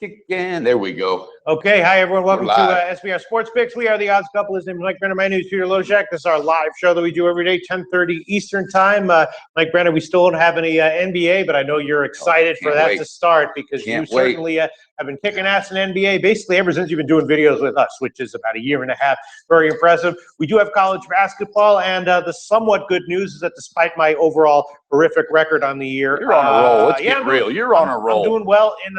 Kicking. There we go. Okay, hi everyone. Welcome to SBR Sports Picks. We are the Odds Couple. His name is Mike Brenner. My name is Peter Lojak. This is our live show that we do every day, 10:30 Eastern Time. Mike Brenner, we still don't have any NBA, but I know you're excited for that to start because you certainly have been kicking ass in NBA basically ever since you've been doing videos with us, which is about a year and a half. Very impressive. We do have college basketball, and the somewhat good news is that despite my overall horrific record on the year, you're on a roll. Let's get real. You're on a roll. I'm doing well in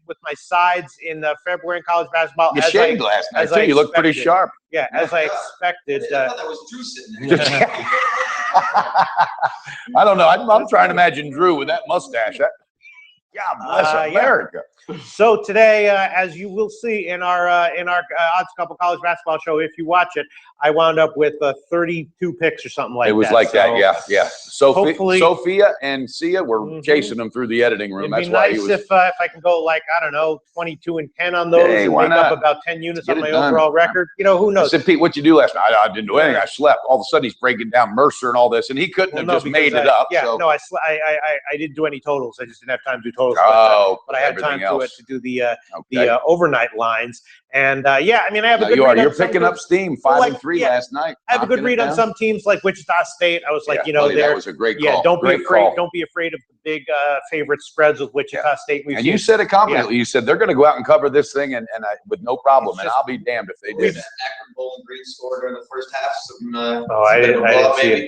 with my sides in February in college basketball. You shaved last night too. You look pretty sharp. Yeah, as I expected. I thought that was Drew sitting there. I don't know. I'm trying to imagine Drew with that mustache. God bless America. Yeah. So today, as you will see in our Odds Couple college basketball show, if you watch it, I wound up with 32 picks or something like that. It was like that, yeah. Sophia and Sia were chasing them through the editing room. It'd be nice if I can go like, I don't know, 22 and 10 on those and make up about 10 units on my overall record. You know, who knows? I said, Pete, what'd you do last night? I didn't do anything. I slept. All of a sudden, he's breaking down Mercer and all this, and he couldn't have just made it up. Yeah, so. no, I didn't do any totals. I just didn't have time to do totals. Oh, but I had time to do the overnight lines. And yeah, I mean, I have a good read. You're picking up steam. 5-3 last night. I have a good read on some teams like Wichita State. I was like, you know, that was a great call. Yeah, don't be afraid. Don't be afraid of the big favorite spreads with Wichita State. And you said it confidently. You said they're going to go out and cover this thing, and with no problem. And I'll be damned if they did. Akron Bowling Green scored during the first half. I didn't see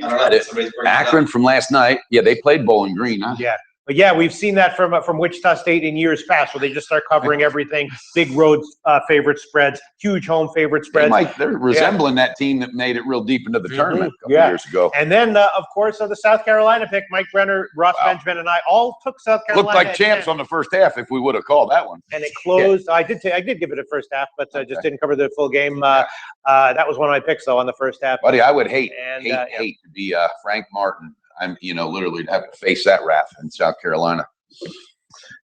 it. Akron from last night. Yeah, they played Bowling Green, huh? Yeah. But yeah, we've seen that from Wichita State in years past, where they just start covering everything. Big road favorite spreads, huge home favorite spreads. They're resembling that team that made it real deep into the tournament a couple years ago. And then, of course, the South Carolina pick, Mike Brenner, Ross Benjamin, and I all took South Carolina. Looked like champs on the first half if we would have called that one. And it closed. I did give it a first half, but just didn't cover the full game. That was one of my picks, though, on the first half. Buddy, I would hate to be Frank Martin. I'm, literally to have to face that wrath in South Carolina.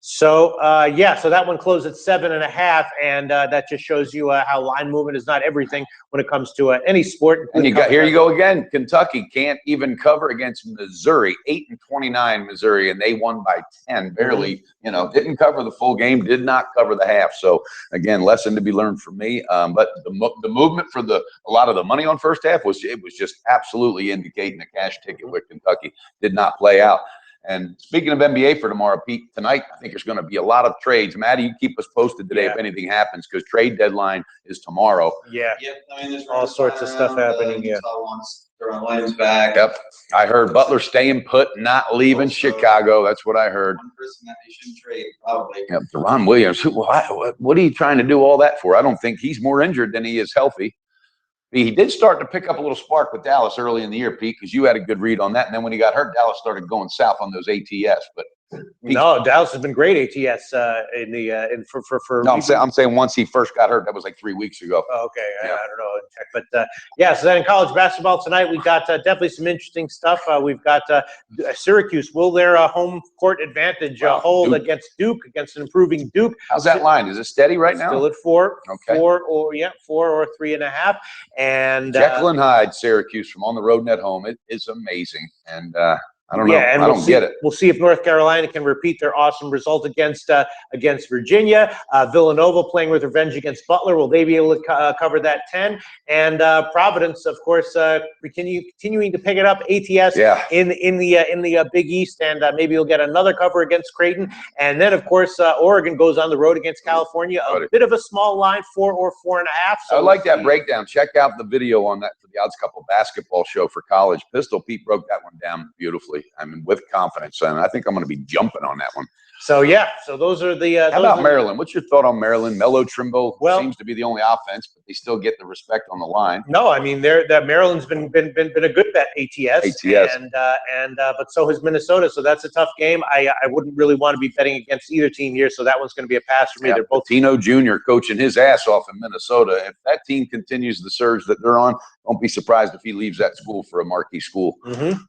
So, so that one closed at 7.5, and that just shows you how line movement is not everything when it comes to any sport. And here you go again. Kentucky can't even cover against Missouri, 8-29 Missouri, and they won by 10, barely, didn't cover the full game, did not cover the half. So, again, lesson to be learned from me. But the movement for a lot of the money on first half was just absolutely indicating a cash ticket with Kentucky. Did not play out. And speaking of NBA for tomorrow, Pete, tonight, I think there's going to be a lot of trades. Maddie, you keep us posted today if anything happens, because trade deadline is tomorrow. Yeah. Yep. I mean, there's all sorts of stuff happening. Deron Williams back. Yep. I heard Butler staying put, not leaving Chicago. That's what I heard. One person that they shouldn't trade, probably. Yep. Deron Williams. What are you trying to do all that for? I don't think he's more injured than he is healthy. He did start to pick up a little spark with Dallas early in the year, Pete, because you had a good read on that. And then when he got hurt, Dallas started going south on those ATS. But no, Dallas has been great ATS for. No, I'm saying once he first got hurt, that was like 3 weeks ago. Oh, okay, I don't know, but so then in college basketball tonight, we got definitely some interesting stuff. We've got Syracuse. Will their home court advantage hold against Duke, against an improving Duke? How's that line? Is it steady right now? Still at 4. Okay. 4 or 3.5. And Jekyll and Hyde, Syracuse from on the road and at home. It is amazing, and I don't know. And I don't get it. We'll see if North Carolina can repeat their awesome result against Virginia. Villanova playing with revenge against Butler. Will they be able to cover that 10? And Providence, of course, continuing to pick it up. ATS in the Big East, and maybe you'll get another cover against Creighton. And then, of course, Oregon goes on the road against California. A bit of a small line, 4 or 4.5. So I like that breakdown. Check out the video on that for the Odds Couple basketball show for college. Pistol Pete broke that one down beautifully. I mean, with confidence, and I think I'm going to be jumping on that one. So so those are the. How about Maryland? What's your thought on Maryland? Melo Trimble seems to be the only offense, but they still get the respect on the line. No, I mean that Maryland's been a good bet ATS. But so has Minnesota. So that's a tough game. I wouldn't really want to be betting against either team here. So that one's going to be a pass for me. They're both Tino Jr. coaching his ass off in Minnesota. If that team continues the surge that they're on, don't be surprised if he leaves that school for a marquee school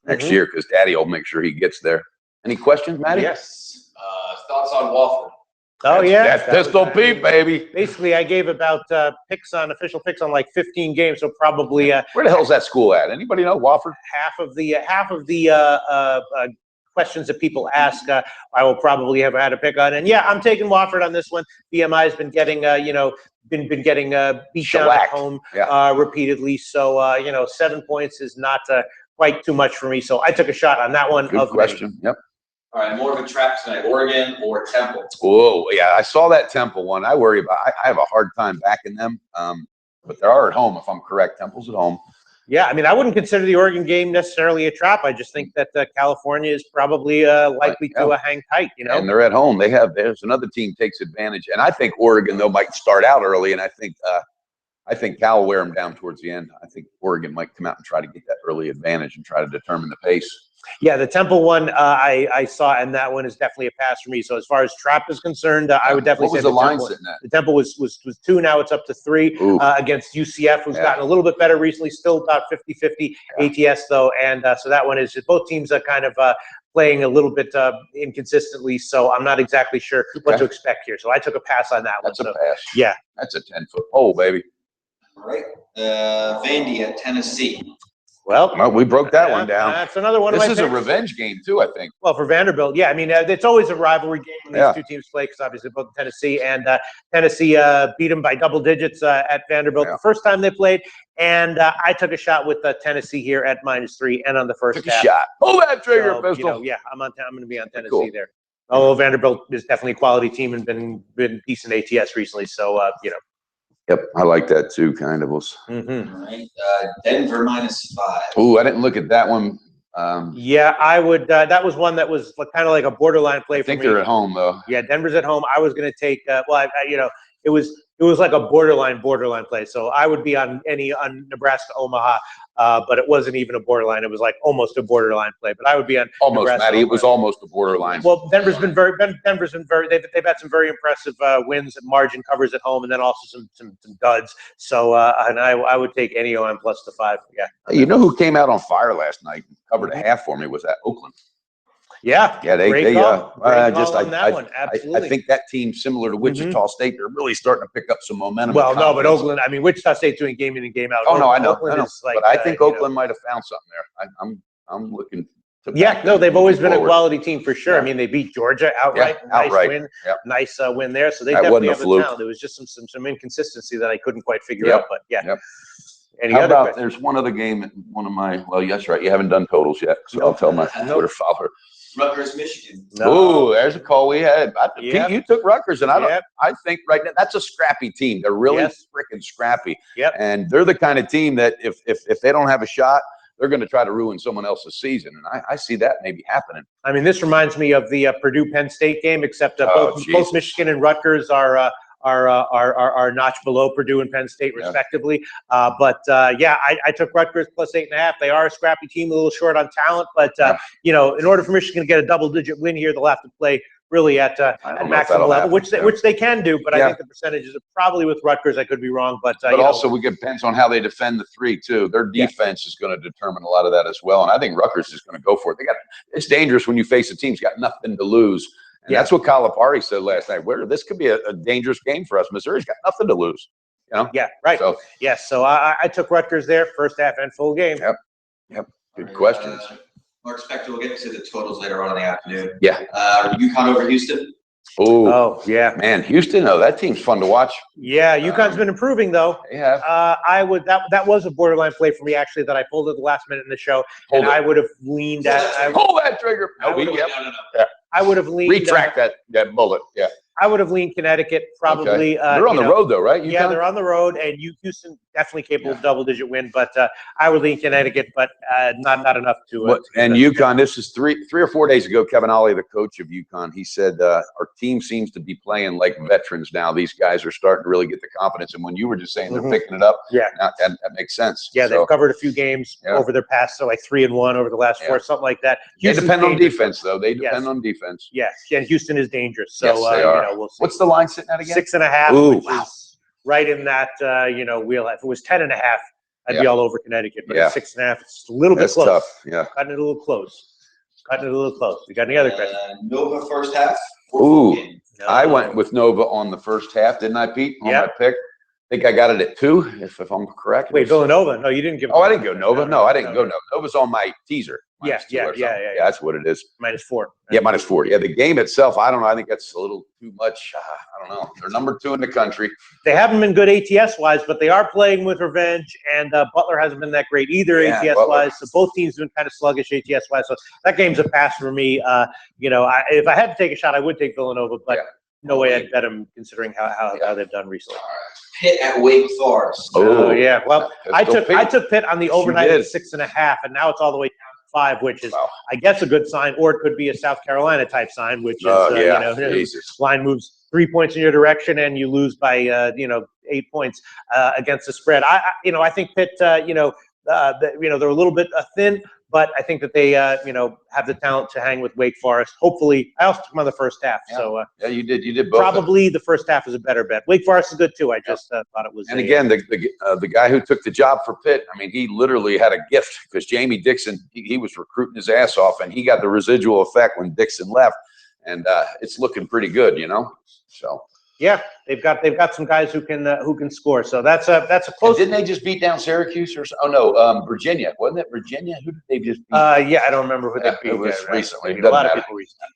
next year, because Daddy will make sure he gets there. Any questions, Maddie? Yes. Thoughts on Wofford? That's Pistol Pete, baby. Basically, I gave about official picks on like 15 games, so probably. Where the hell's that school at? Anybody know? Wofford? Half of the questions that people ask, I will probably have had a pick on. And yeah, I'm taking Wofford on this one. BMI has been getting, been getting beat down at home repeatedly. So, 7 points is not quite too much for me. So I took a shot on that one. Good question. Yep. All right, more of a trap tonight, Oregon or Temple? Whoa, yeah, I saw that Temple one. I worry about. I have a hard time backing them, but they are at home, if I'm correct. Temple's at home. Yeah, I mean, I wouldn't consider the Oregon game necessarily a trap. I just think that California is probably likely to hang tight. And they're at home. There's another team takes advantage, and I think Oregon though might start out early, and I think Cal will wear them down towards the end. I think Oregon might come out and try to get that early advantage and try to determine the pace. Yeah, the Temple one I saw, and that one is definitely a pass for me. So as far as trap is concerned, I would definitely say the line sitting at? The Temple was 2. Now it's up to 3 against UCF, who's gotten a little bit better recently. Still about 50-50 ATS though, and so that one is both teams are kind of playing a little bit inconsistently. So I'm not exactly sure what to expect here. So I took a pass on that one. That's a pass. Yeah, that's a 10-foot pole, baby. All right, Vandy at Tennessee. Well, we broke that one down. That's another one. This is a revenge game too, I think. Well, for Vanderbilt, yeah. I mean, it's always a rivalry game when these two teams play because obviously both Tennessee and Tennessee beat them by double digits at Vanderbilt the first time they played. And I took a shot with Tennessee here at -3 and on the first half. Shot. Pull that trigger, pistol. Yeah, I'm going to be on Tennessee there. Although Vanderbilt is definitely a quality team and been decent ATS recently, so Yep, I like that too, kind of. All right, Denver -5. Ooh, I didn't look at that one. Yeah, I would. That was one that was kind of like a borderline play for me. I think they're at home though. Yeah, Denver's at home. I was going to take. It was like a borderline play. So I would be on Nebraska Omaha, but it wasn't even a borderline. It was like almost a borderline play. But I would be on almost, Nebraska Matty. Omaha. It was almost a borderline. Well, Denver's been very. They've had some very impressive wins and margin covers at home, and then also some duds. So and I would take any OM plus the 5. Yeah. Hey, you know who came out on fire last night and covered a half for me was that Oakland. Yeah, they call on that one. Absolutely. I think that team, similar to Wichita State, they're really starting to pick up some momentum. Well, no, but Oakland. I mean, Wichita State's doing game in and game out. Oh no, I know. But I think Oakland might have found something there. I'm looking. They've always been a quality team for sure. I mean, they beat Georgia outright. Nice win. Yep. Nice win there. So they definitely have the talent. There was just some inconsistency that I couldn't quite figure out. But yeah. Yep. How about there's one other game, one of my. Well, that's right. You haven't done totals yet, so I'll tell my Twitter follower. Rutgers, Michigan. No. Ooh, there's a call we had. Pete, you took Rutgers, and I think right now that's a scrappy team. They're really freaking scrappy. Yep. And they're the kind of team that if they don't have a shot, they're going to try to ruin someone else's season, and I see that maybe happening. I mean, this reminds me of the Purdue-Penn State game, except both Michigan and Rutgers are notch below Purdue and Penn State respectively. I took Rutgers plus 8.5. They are a scrappy team, a little short on talent, but in order for Michigan to get a double-digit win here, they'll have to play really at maximum level, which they can do. But I think the percentages are probably with Rutgers. I could be wrong, but also it depends on how they defend the 3 too. Their defense is going to determine a lot of that as well. And I think Rutgers is going to go for it. It's dangerous when you face a team who's got nothing to lose. And that's what Calipari said last night. This could be a dangerous game for us. Missouri's got nothing to lose. Yeah, right. So so I took Rutgers there, first half and full game. Yep. Good questions. Mark Spector, we'll get to the totals later on in the afternoon. Yeah. UConn over Houston. Oh yeah, man, Houston. Oh, that team's fun to watch. Yeah, UConn's been improving though. They have. That was a borderline play for me actually that I pulled at the last minute in the show, I would have leaned pull that trigger. No. I would have leaned. Retract that bullet. Yeah. I would have leaned Connecticut probably. They're on the road though, right? Yeah, they're on the road, and Houston definitely capable of double-digit win. But I would lean Connecticut, but not enough to. And UConn, this is three or 4 days ago. Kevin Ollie, the coach of UConn, he said our team seems to be playing like veterans now. These guys are starting to really get the confidence. And when you were just saying they're picking it up, that makes sense. Yeah, they've covered a few games over their past, so like 3-1 over the last 4, something like that. They depend on defense, though. They depend on defense. Yes, and Houston is dangerous. So yes, they are. We'll see. What's the line sitting at again? 6.5, which is right in that wheel. If it was 10.5, I'd be all over Connecticut. But at 6.5, it's a little bit close. Tough. Yeah, cutting it a little close. We got any other questions? Nova first half. Ooh, I went with Nova on the first half, didn't I, Pete? On my pick. think I got it at 2, if I'm correct. Wait, Villanova? No, you didn't give. Oh, I didn't go Nova. No, I didn't go Nova. Nova's on my teaser. Yeah, Yeah. That's what it is. -4. Yeah, -4. Yeah, the game itself, I don't know. I think that's a little too much. I don't know. They're number 2 in the country. They haven't been good ATS-wise, but they are playing with revenge, and Butler hasn't been that great either ATS-wise. So both teams have been kind of sluggish ATS-wise. So that game's a pass for me. If I had to take a shot, I would take Villanova, but no way I'd bet them considering how they've done recently. Pitt at Wake Forest. Oh, yeah. Well, I took Pitt on the overnight at 6.5, and now it's all the way down to 5, which is, I guess, a good sign, or it could be a South Carolina type sign, which is, line moves 3 points in your direction and you lose by 8 points against the spread. I think Pitt, they're a little bit thin, but I think that they have the talent to hang with Wake Forest. Hopefully, I also took them on the first half. Yeah. So you did both. Probably the first half is a better bet. Wake Forest is good too. I just thought it was. And again, the guy who took the job for Pitt, I mean, he literally had a gift because Jamie Dixon, he was recruiting his ass off, and he got the residual effect when Dixon left, and it's looking pretty good, So. Yeah, they've got some guys who can score. So that's a close. And didn't they just beat down Syracuse or? Oh no, Virginia. Wasn't it Virginia? Who did they just beat? Yeah, I don't remember who they beat. It was recently. A lot of people recently.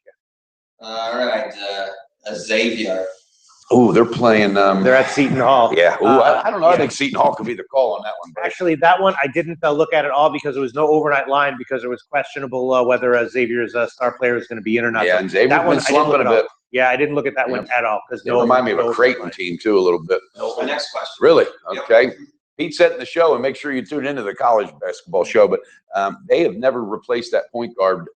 All right, Xavier. Oh, they're playing. They're at Seton Hall. Yeah. Ooh, I don't know. I think Seton Hall could be the call on that one. But actually, that one I didn't look at all because there was no overnight line because it was questionable whether Xavier's star player is going to be in or not. Yeah, and Xavier's been slumping a bit. Yeah, I didn't look at that one at all because remind me of a Creighton team too a little bit. My next question. Really? Okay. Yep. Pete's setting the show, and make sure you tune into the college basketball show. But they have never replaced that point guard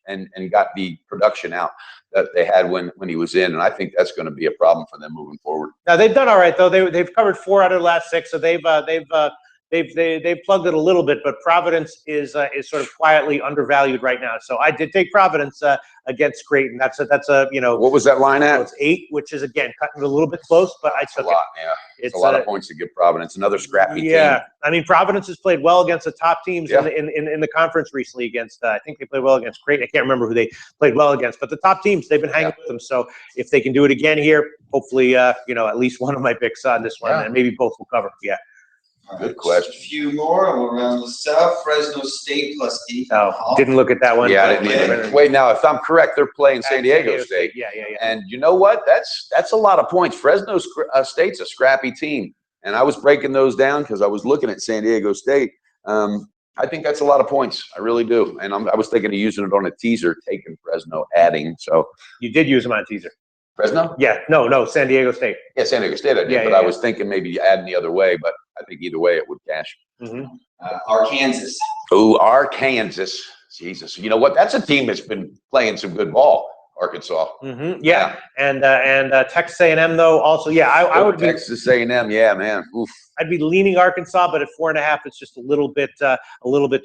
and got the production out that they had when he was in, and I think that's going to be a problem for them moving forward. Now they've done all right though. They've covered 4 out of the last 6, so they've plugged it a little bit. But Providence is sort of quietly undervalued right now. So I did take Providence against Creighton. That's a What was that line at? So it's 8, which is again cutting it a little bit close, but I took a lot. Yeah, it's a lot of points to give Providence. Another scrappy team. Yeah, I mean Providence has played well against the top teams in the conference recently. Against I think they played well against Creighton. I can't remember who they played well against, but the top teams they've been hanging with them. So if they can do it again here, hopefully at least one of my picks on this one, and maybe both will cover. Yeah. Good question. A few more, and we'll round this out. Fresno State +8. Oh, didn't look at that one. Yeah, I didn't either. Wait, now if I'm correct, they're playing San Diego State. Yeah. And you know what? That's a lot of points. Fresno State's a scrappy team, and I was breaking those down because I was looking at San Diego State. I think that's a lot of points. I really do. And I was thinking of using it on a teaser, taking Fresno, adding. So you did use them on a teaser. Fresno? Yeah. No, San Diego State. Yeah, San Diego State I did, but I was thinking maybe adding the other way, but I think either way it would cash. Arkansas. Oh, Arkansas. Jesus. You know what? That's a team that's been playing some good ball, Arkansas. Yeah. And Texas A&M, though, also. Yeah, I would be. Texas A&M, yeah, man. Oof. I'd be leaning Arkansas, but at 4.5, it's just a little bit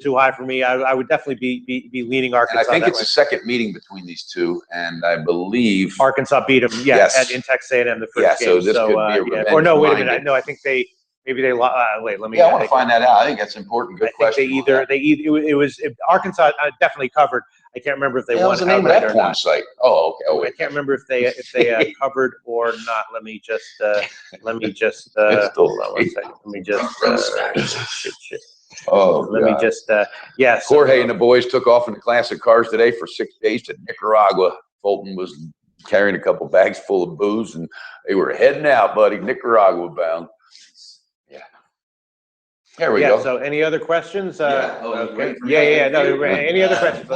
too high for me. I would definitely be leaning Arkansas. And I think it's a second meeting between these two, and I believe Arkansas beat them. In Texas A&M the first game. So this could be a revenge. Or no, wait a minute. No, I think they wait. Let me. Yeah, I want to find that out. I think that's important. Good question. It was Arkansas definitely covered. I can't remember if they won. What's the name of that porn site? Oh, okay. Oh, I can't remember if they covered or not. Let me just hold on one second. Let me just Jorge and the boys took off in the classic cars today for 6 days to Nicaragua. Fulton was carrying a couple bags full of booze, and they were heading out, buddy, Nicaragua bound. Yeah. There we go. So any other questions? Okay. Any other questions?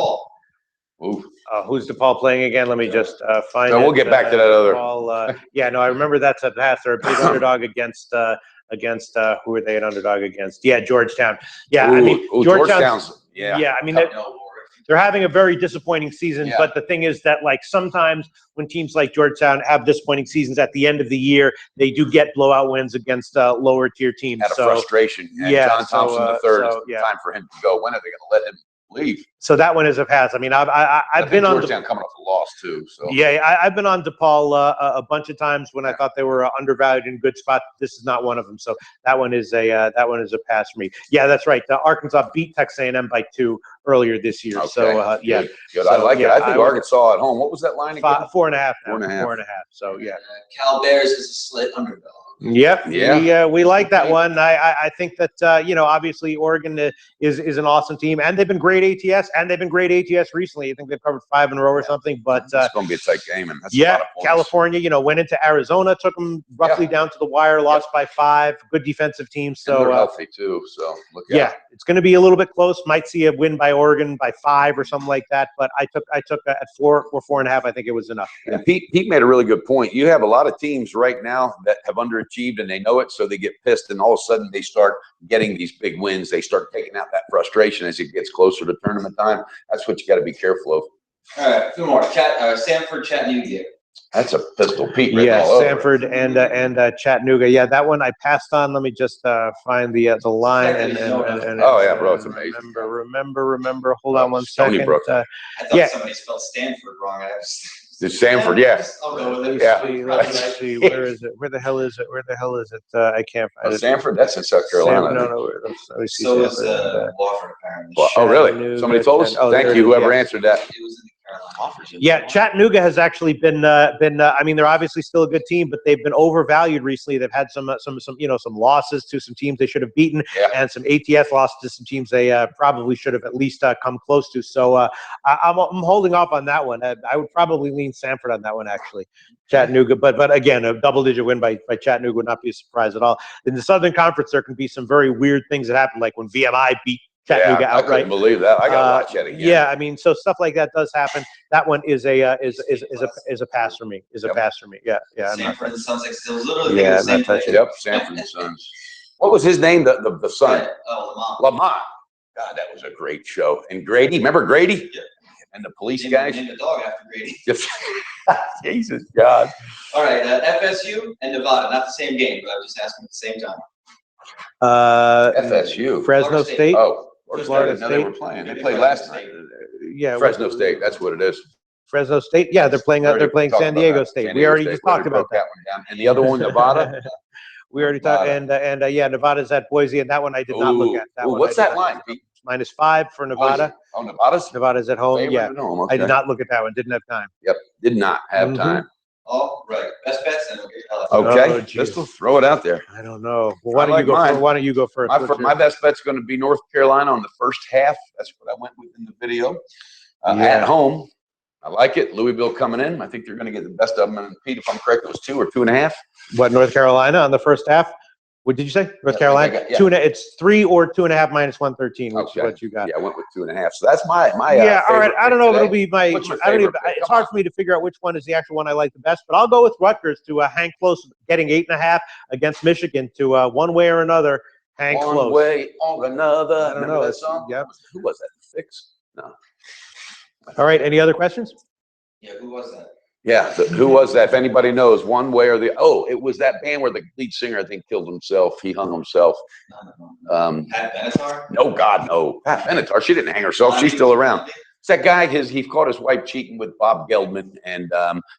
Who's DePaul playing again? Let me just find it. We'll get back to that other. I remember that's a pass. They're a big underdog against who are they an underdog against? Yeah, Georgetown. Yeah, I mean Georgetown's I mean they're having a very disappointing season, but the thing is that sometimes when teams like Georgetown have disappointing seasons at the end of the year, they do get blowout wins against lower tier teams. Out of frustration. And John Thompson III is the time for him to go. When are they going to let him leave? So that one is a pass. I mean, I've been on Georgetown coming off a loss too. So I've been on DePaul a bunch of times when I thought they were undervalued in good spots. This is not one of them. So that one is a pass for me. Yeah, that's right. Arkansas beat Texas A&M by 2 earlier this year. Okay. So good. So, I like it. I think Arkansas at home. What was that line again? 4.5. 4.5. So Cal Bears is a slit underdog. Yep. Yeah. We like that one. I think that obviously Oregon is an awesome team, and they've been great ATS, and they've been great ATS recently. I think they've covered 5 in a row or something. But it's going to be a tight game, and that's a lot of points. California, went into Arizona, took them roughly down to the wire, lost by 5. Good defensive team. So and they're healthy too. So look out. Yeah, it's going to be a little bit close. Might see a win by Oregon by 5 or something like that. But I took at 4 or 4.5. I think it was enough. And Pete made a really good point. You have a lot of teams right now that have underachieved and they know it, so they get pissed, and all of a sudden they start getting these big wins. They start taking out that frustration as it gets closer to tournament time. That's what you got to be careful of. All right, 2 more. Sanford, Chattanooga. That's a pistol Pete. Sanford and Chattanooga. Yeah, that one I passed on. Let me just find the line and oh yeah, bro, it's amazing. Remember. Hold on one Stony second. Brook. I thought somebody spelled Stanford wrong. It's Sanford, yeah. I'll go with it. Let's see. Where is it? Where the hell is it? I can't find it. Sanford? That's in South Carolina. No. Let me see. So is Wofford, apparently. Oh, really? Somebody told us? Thank you, whoever answered that. It was in the Carolina. Yeah, Chattanooga has actually been. I mean, they're obviously still a good team, but they've been overvalued recently. They've had some losses to some teams they should have beaten, and some ATS losses to some teams they probably should have at least come close to. So I'm holding off on that one. I would probably lean Sanford on that one, actually. Chattanooga, but again, a double-digit win by Chattanooga would not be a surprise at all. In the Southern Conference, there can be some very weird things that happen, like when VMI beat Chattanooga outright. I couldn't believe that. I got to watch that again. Yeah, I mean, so stuff like that does happen. That one is a pass for me. A pass for me. Yeah. Sanford and the Sons, it was literally the same place. Yep, Sanford and Sons. What was his name? The son. Lamont. God, that was a great show. And Grady, remember Grady? Yeah. And the police guys. Named the dog after Grady. Jesus God. All right, FSU and Nevada, not the same game, but I was just asking at the same time. FSU. Fresno State. Oh, Florida State. They were playing. They played last night. Yeah. Fresno State. That's what it is. Fresno State. Yeah, they're playing San Diego State. We already just talked about that. One down. And the other one, Nevada. We already talked. And Nevada's at Boise, and that one I did not look at. What's that line? -5 for Nevada. Boise. Oh, Nevada's at home. Yeah. Okay. I did not look at that one. Didn't have time. Yep. Did not have time. All right. Best bets and okay. Just throw it out there. I don't know. Well, why don't you go first? My best bet's going to be North Carolina on the first half. That's what I went with in the video. At home, I like it. Louisville coming in. I think they're going to get the best of them. And Pete, if I'm correct, it was 2 or 2.5. What, North Carolina on the first half? What did you say? North Carolina? 2.5. It's 3 or 2.5 minus 113, which is what you got. Yeah, I went with 2.5. So that's my yeah. All right. I don't know if it'll be my. I don't even. It's hard for me to figure out which one is the actual one I like the best. But I'll go with Rutgers to hang close, getting 8.5 against Michigan to one way or another hang close. One way or another. I don't know that song. Yep. Who was that? Fix? No. All right. Any other questions? Yeah. Who was that? Yeah, who was that? If anybody knows, one way or the it was that band where the lead singer I think killed himself. He hung himself. Pat Benatar? No, God, no. Pat Benatar. She didn't hang herself. She's still around. It's that guy. He caught his wife cheating with Bob Geldman, and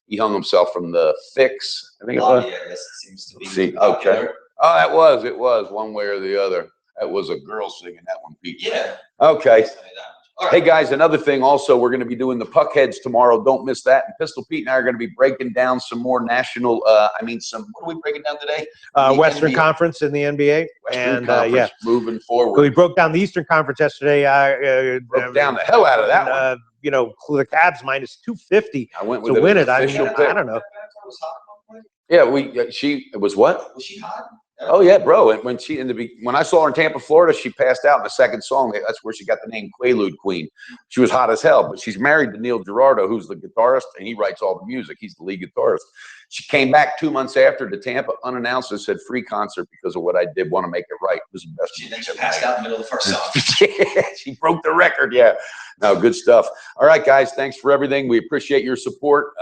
he hung himself from the Fix. I think it was. Yeah, I guess it seems to be. See, okay. Oh, it was one way or the other. That was a girl singing that one, Pete. Yeah. Okay. Right. Hey guys, another thing also, we're going to be doing the Puckheads tomorrow. Don't miss that. And Pistol Pete and I are going to be breaking down some more national, what are we breaking down today? Western Conference in the NBA. Western Conference moving forward. We broke down the Eastern Conference yesterday. Broke down the hell out of that one. The Cavs minus 250 I went with to win it. I don't know. Yeah, it was what? Was she hot? Oh yeah, bro. And when I saw her in Tampa, Florida, she passed out in the second song. That's where she got the name Quaalude Queen. She was hot as hell, but she's married to Neil Girardo, who's the guitarist, and he writes all the music. He's the lead guitarist. She came back 2 months after to Tampa, unannounced, and said free concert because of what I did. Want to make it right. It was the best. She passed out in the middle of the first song. Yeah, she broke the record. Yeah. No, good stuff. All right, guys. Thanks for everything. We appreciate your support.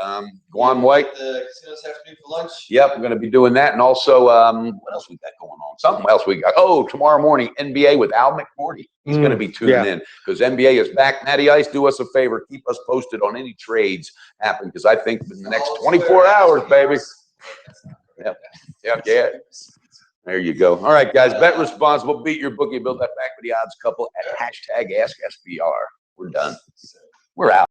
Go on, White. The casinos have to do for lunch. Yep, we're going to be doing that. And also, what else we got going on? Something else we got. Oh, tomorrow morning, NBA with Al McMorty. He's going to be tuning in because NBA is back. Natty Ice, do us a favor. Keep us posted on any trades happen because I think in the next 24 hours, baby. Yeah. There you go. All right, guys. Bet responsible. Beat your bookie. Build that back with the odds couple at #AskSBR. We're done. We're out.